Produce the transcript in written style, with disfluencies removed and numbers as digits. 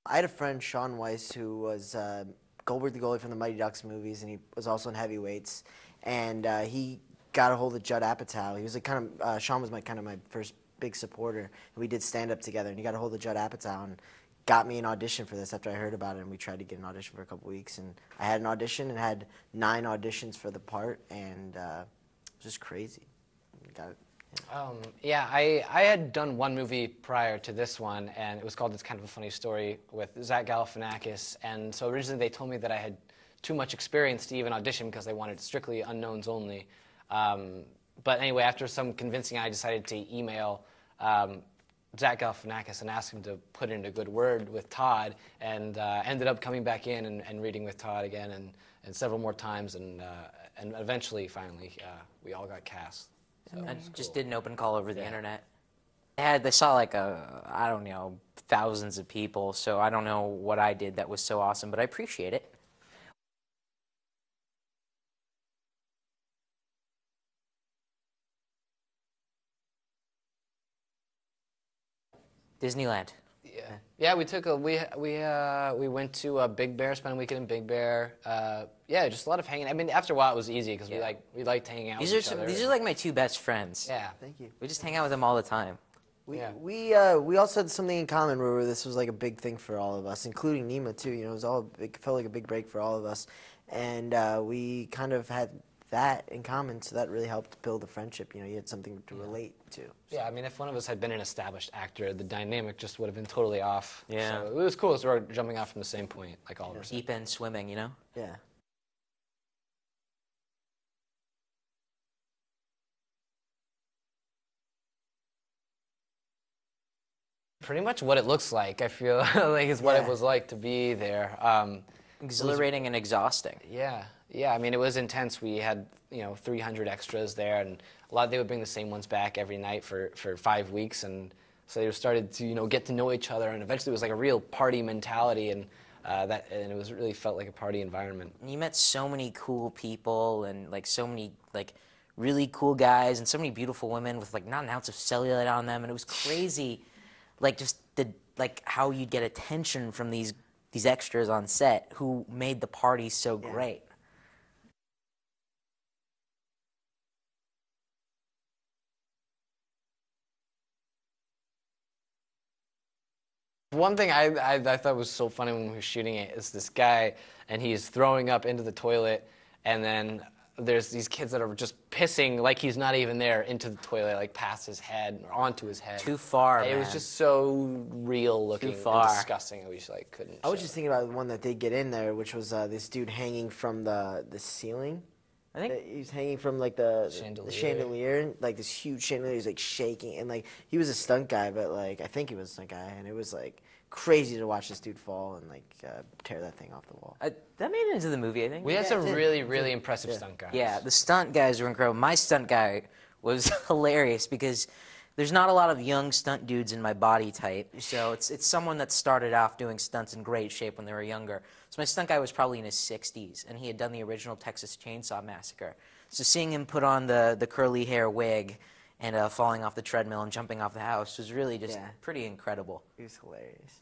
I had a friend, Sean Weiss, who was Goldberg the goalie from the Mighty Ducks movies, and he was also in Heavyweights. And he got a hold of Judd Apatow. He was like Sean was kind of my first big supporter, and we did stand up together. And he got a hold of Judd Apatow and got me an audition for this after I heard about it. And we tried to get an audition for a couple weeks, and I had an audition and had 9 auditions for the part, and it was just crazy. Got it. Yeah, I had done one movie prior to this one, and it was called It's Kind of a Funny Story with Zach Galifianakis. And so originally they told me that I had too much experience to even audition because they wanted strictly unknowns only. But anyway, after some convincing, I decided to email Zach Galifianakis and ask him to put in a good word with Todd, and ended up coming back in and reading with Todd again and several more times, and eventually, finally, we all got cast. So I just did an open call over the internet. They saw like I don't know, thousands of people, so I don't know what I did that was so awesome, but I appreciate it. Disneyland. Yeah, we took we went to Big Bear, spent a weekend in Big Bear. Yeah, just a lot of hanging. I mean, after a while it was easy because we liked hanging out with each other. These are like my 2 best friends. Yeah. Thank you. We just hang out with them all the time. We also had something in common where this was like a big thing for all of us, including Nima too. You know, it was felt like a big break for all of us, and we kind of had that in common, so that really helped build a friendship. You know, you had something to relate to. So. Yeah, I mean, if one of us had been an established actor, the dynamic just would have been totally off. Yeah. So it was cool as we were jumping off from the same point, like all of us. Deep end swimming, you know? Yeah. Pretty much what it looks like, I feel like, is what it was like to be there. Exhilarating and exhausting. Yeah. Yeah, I mean, it was intense. We had, 300 extras there, and they would bring the same ones back every night for 5 weeks, and so they started to, get to know each other, and eventually it was like a real party mentality, and it was really felt like a party environment. And you met so many cool people, and like so many really cool guys, and so many beautiful women with like not an ounce of cellulite on them, and it was crazy, just how you'd get attention from these extras on set who made the party so great. One thing I thought was so funny when we were shooting it is this guy, and he's throwing up into the toilet, and then there's these kids that are just pissing like he's not even there into the toilet, like past his head or onto his head. Too far, man. It was just so real looking and disgusting. We just couldn't. I was just thinking about the one that did get in there, which was this dude hanging from the ceiling. I think he's hanging from the chandelier, like this huge chandelier. He's like shaking, and he was a stunt guy, but I think he was a stunt guy, and it was crazy to watch this dude fall and tear that thing off the wall. That made it into the movie, I think. We had some really impressive stunt guys. Yeah, the stunt guys were incredible. My stunt guy was hilarious because there's not a lot of young stunt dudes in my body type, so it's someone that started off doing stunts in great shape when they were younger. So my stunt guy was probably in his 60s, and he had done the original Texas Chainsaw Massacre. So seeing him put on the curly hair wig and falling off the treadmill and jumping off the house was really just pretty incredible. He was hilarious.